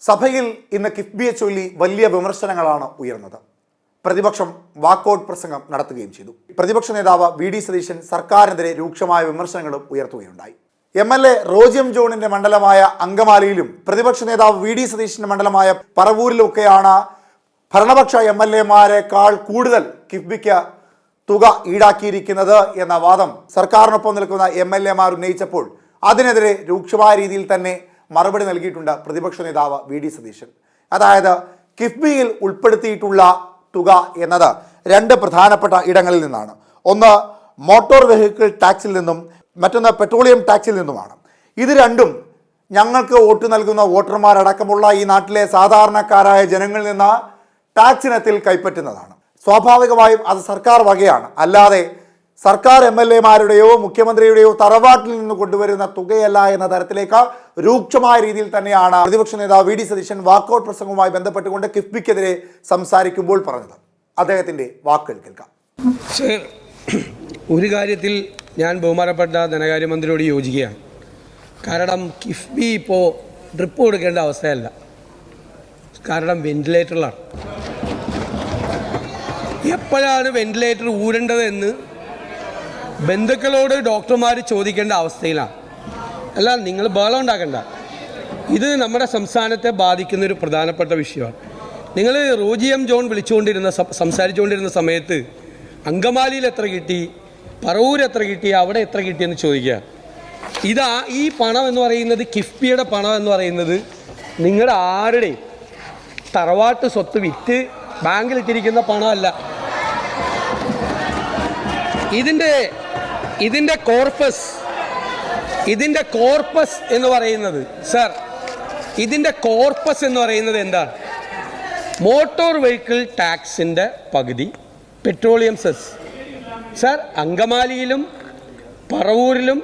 സഭയിൽ ഇന്ന് കിഫ്ബിയെ ചൊല്ലി വലിയ വിമർശനങ്ങളാണ് ഉയർന്നത്. പ്രതിപക്ഷം വാക്കൌട്ട് പ്രസംഗം നടത്തുകയും ചെയ്തു. പ്രതിപക്ഷ നേതാവ് വി ഡി സതീശൻ സർക്കാരിനെതിരെ രൂക്ഷമായ വിമർശനങ്ങളും ഉയർത്തുകയുണ്ടായി. MLA റോജി എം ജോണിന്റെ മണ്ഡലമായ അങ്കമാലിയിലും പ്രതിപക്ഷ നേതാവ് വി ഡി സതീശന്റെ മണ്ഡലമായ പറവൂരിലുമൊക്കെയാണ് ഭരണപക്ഷ MLAമാരെക്കാൾ കൂടുതൽ കിഫ്ബിക്ക് തുക ഈടാക്കിയിരിക്കുന്നത് എന്ന വാദം സർക്കാരിനൊപ്പം നിൽക്കുന്ന MLAമാർ ഉന്നയിച്ചപ്പോൾ അതിനെതിരെ രൂക്ഷമായ രീതിയിൽ തന്നെ മറുപടി നൽകിയിട്ടുണ്ട് പ്രതിപക്ഷ നേതാവ് വി ഡി സതീശൻ. അതായത് കിഫ്ബിയിൽ ഉൾപ്പെടുത്തിയിട്ടുള്ള തുക എന്നത് രണ്ട് പ്രധാനപ്പെട്ട ഇടങ്ങളിൽ നിന്നാണ്. ഒന്ന് മോട്ടോർ വെഹിക്കിൾ ടാക്സിൽ നിന്നും മറ്റൊന്ന് പെട്രോളിയം ടാക്സിൽ നിന്നുമാണ്. ഇത് രണ്ടും ഞങ്ങൾക്ക് വോട്ട് നൽകുന്ന വോട്ടർമാരടക്കമുള്ള ഈ നാട്ടിലെ സാധാരണക്കാരായ ജനങ്ങളിൽ നിന്ന് ടാക്സ് ഇനത്തിൽ കൈപ്പറ്റുന്നതാണ്. സ്വാഭാവികമായും അത് സർക്കാർ വകയാണ്, അല്ലാതെ സർക്കാർ MLAമാരുടെയോ മുഖ്യമന്ത്രിയുടെയോ തറവാട്ടിൽ നിന്ന് കൊണ്ടുവരുന്ന തുകയല്ല എന്ന തരത്തിലേക്ക് രൂക്ഷമായ രീതിയിൽ തന്നെയാണ് പ്രതിപക്ഷ നേതാവ് വി ഡി സതീശൻ വാക്കൌട്ട് പ്രസംഗവുമായി ബന്ധപ്പെട്ടുകൊണ്ട് കിഫ്ബിക്കെതിരെ സംസാരിക്കുമ്പോൾ പറഞ്ഞത്. അദ്ദേഹത്തിന്റെ വാക്കുകൾ കേൾക്കാം. ഒരു കാര്യത്തിൽ ഞാൻ ബഹുമാനപ്പെട്ട ധനകാര്യമന്ത്രിയോട് യോജിക്കുകയാണ്. കാരണം കിഫ്ബി ഇപ്പോൾ ഡ്രിപ്പ് കൊടുക്കേണ്ട അവസ്ഥയല്ല, കാരണം വെന്റിലേറ്ററിലാണ്. എപ്പോഴാണ് വെന്റിലേറ്റർ ഊരേണ്ടതെന്ന് ബന്ധുക്കളോട് ഡോക്ടർമാർ ചോദിക്കേണ്ട അവസ്ഥയിലാണ്. അല്ല, നിങ്ങൾ ബഹളം ഉണ്ടാക്കണ്ട. ഇത് നമ്മുടെ സംസ്ഥാനത്തെ ബാധിക്കുന്നൊരു പ്രധാനപ്പെട്ട വിഷയമാണ്. നിങ്ങൾ റോജി എം ജോൺ സംസാരിച്ചുകൊണ്ടിരുന്ന സമയത്ത് അങ്കമാലിയിൽ എത്ര കിട്ടി, പറവൂർ എത്ര കിട്ടി, അവിടെ എത്ര കിട്ടിയെന്ന് ചോദിക്കുക. ഈ പണം എന്ന് പറയുന്നത്, കിഫ്ബിയുടെ പണം എന്ന് പറയുന്നത് നിങ്ങളുടെ ആരുടെയും തറവാട്ട് സ്വത്ത് വിറ്റ് ബാങ്കിലിട്ടിരിക്കുന്ന പണമല്ല. ഇതിൻ്റെ കോർപ്പസ് എന്ന് പറയുന്നത്, സർ, ഇതിൻ്റെ കോർപ്പസ് എന്ന് പറയുന്നത് എന്താണ്? മോട്ടോർ വെഹിക്കിൾ ടാക്സിൻ്റെ പകുതി, പെട്രോളിയം സെസ്. സർ, അങ്കമാലിയിലും പറവൂരിലും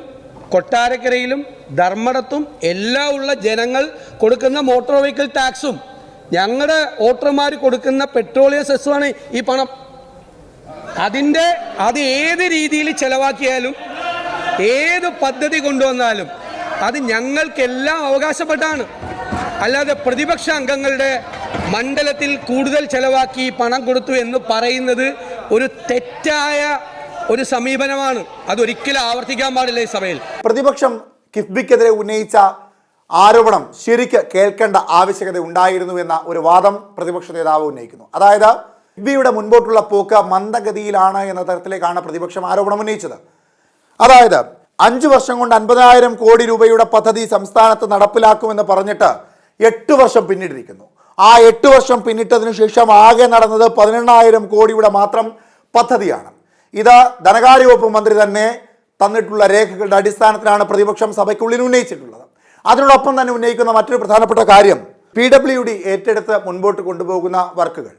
കൊട്ടാരക്കരയിലും ധർമ്മടത്തും എല്ലാം ഉള്ള ജനങ്ങൾ കൊടുക്കുന്ന മോട്ടോർ വെഹിക്കിൾ ടാക്സും ഞങ്ങളുടെ വോട്ടർമാർ കൊടുക്കുന്ന പെട്രോളിയം സെസ്സുമാണ് ഈ പണം. അത് ഏത് രീതിയിൽ ചെലവാക്കിയാലും ഏത് പദ്ധതി കൊണ്ടുവന്നാലും അത് ഞങ്ങൾക്കെല്ലാം അവകാശപ്പെട്ടാണ്. അല്ലാതെ പ്രതിപക്ഷ അംഗങ്ങളുടെ മണ്ഡലത്തിൽ കൂടുതൽ ചെലവാക്കി പണം കൊടുത്തു എന്ന് പറയുന്നത് ഒരു തെറ്റായ ഒരു സമീപനമാണ്. അതൊരിക്കലും ആവർത്തിക്കാൻ പാടില്ല ഈ സഭയിൽ. പ്രതിപക്ഷം കിഫ്ബിക്കെതിരെ ഉന്നയിച്ച ആരോപണം ശരിക്ക് കേൾക്കേണ്ട ആവശ്യകത ഉണ്ടായിരുന്നു എന്ന ഒരു വാദം പ്രതിപക്ഷ നേതാവ് ഉന്നയിക്കുന്നു. അതായത് കിഫ്ബിയുടെ മുൻപോട്ടുള്ള പോക്ക് മന്ദഗതിയിലാണ് എന്ന തരത്തിലേക്കാണ് പ്രതിപക്ഷം ആരോപണം ഉന്നയിച്ചത്. അതായത് 5 വർഷം കൊണ്ട് 50,000 കോടി രൂപയുടെ പദ്ധതി സംസ്ഥാനത്ത് നടപ്പിലാക്കുമെന്ന് പറഞ്ഞിട്ട് 8 വർഷം പിന്നിട്ടിരിക്കുന്നു. ആ 8 വർഷം പിന്നിട്ടതിനു ശേഷം ആകെ നടന്നത് 18,000 കോടിയുടെ മാത്രം പദ്ധതിയാണ്. ഇത് ധനകാര്യ വകുപ്പ് മന്ത്രി തന്നെ തന്നിട്ടുള്ള രേഖകളുടെ അടിസ്ഥാനത്തിലാണ് പ്രതിപക്ഷം സഭയ്ക്കുള്ളിൽ ഉന്നയിച്ചിട്ടുള്ളത്. അതിനോടൊപ്പം തന്നെ ഉന്നയിക്കുന്ന മറ്റൊരു പ്രധാനപ്പെട്ട കാര്യം PWD ഏറ്റെടുത്ത് മുൻപോട്ട് കൊണ്ടുപോകുന്ന വർക്കുകൾ,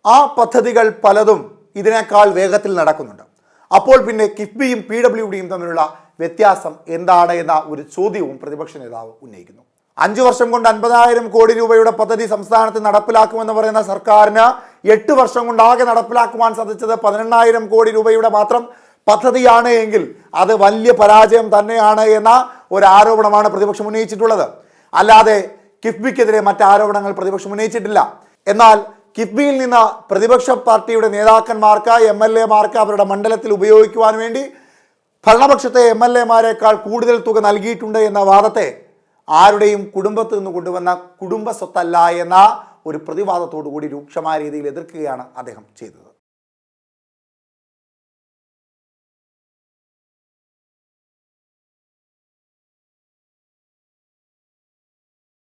ആ പദ്ധതികൾ പലതും ഇതിനേക്കാൾ വേഗത്തിൽ നടക്കുന്നുണ്ട്. അപ്പോൾ പിന്നെ കിഫ്ബിയും PWDയും തമ്മിലുള്ള വ്യത്യാസം എന്താണ് എന്ന ഒരു ചോദ്യവും പ്രതിപക്ഷ നേതാവ് ഉന്നയിക്കുന്നു. 5 വർഷം കൊണ്ട് 50,000 കോടി രൂപയുടെ പദ്ധതി സംസ്ഥാനത്ത് നടപ്പിലാക്കുമെന്ന് പറയുന്ന സർക്കാരിന് 8 വർഷം കൊണ്ട് ആകെ നടപ്പിലാക്കുവാൻ സാധിച്ചത് 18,000 കോടി രൂപയുടെ മാത്രം പദ്ധതിയാണ് എങ്കിൽ അത് വലിയ പരാജയം തന്നെയാണ് എന്ന ഒരു ആരോപണമാണ് പ്രതിപക്ഷം ഉന്നയിച്ചിട്ടുള്ളത്. അല്ലാതെ കിഫ്ബിക്കെതിരെ മറ്റാരോപണങ്ങൾ പ്രതിപക്ഷം ഉന്നയിച്ചിട്ടില്ല. എന്നാൽ കിഫ്ബിയിൽ നിന്ന് പ്രതിപക്ഷ പാർട്ടിയുടെ നേതാക്കന്മാർക്ക് MLAമാർക്ക് അവരുടെ മണ്ഡലത്തിൽ ഉപയോഗിക്കുവാൻ വേണ്ടി ഭരണപക്ഷത്തെ MLAമാരെക്കാൾ കൂടുതൽ തുക നൽകിയിട്ടുണ്ട് എന്ന വാദത്തെ ആരുടെയും കുടുംബത്തിൽ നിന്ന് കൊണ്ടുവന്ന കുടുംബ സ്വത്തല്ല എന്ന ഒരു പ്രതിവാദത്തോടു കൂടി രൂക്ഷമായ രീതിയിൽ എതിർക്കുകയാണ് അദ്ദേഹം ചെയ്തത്.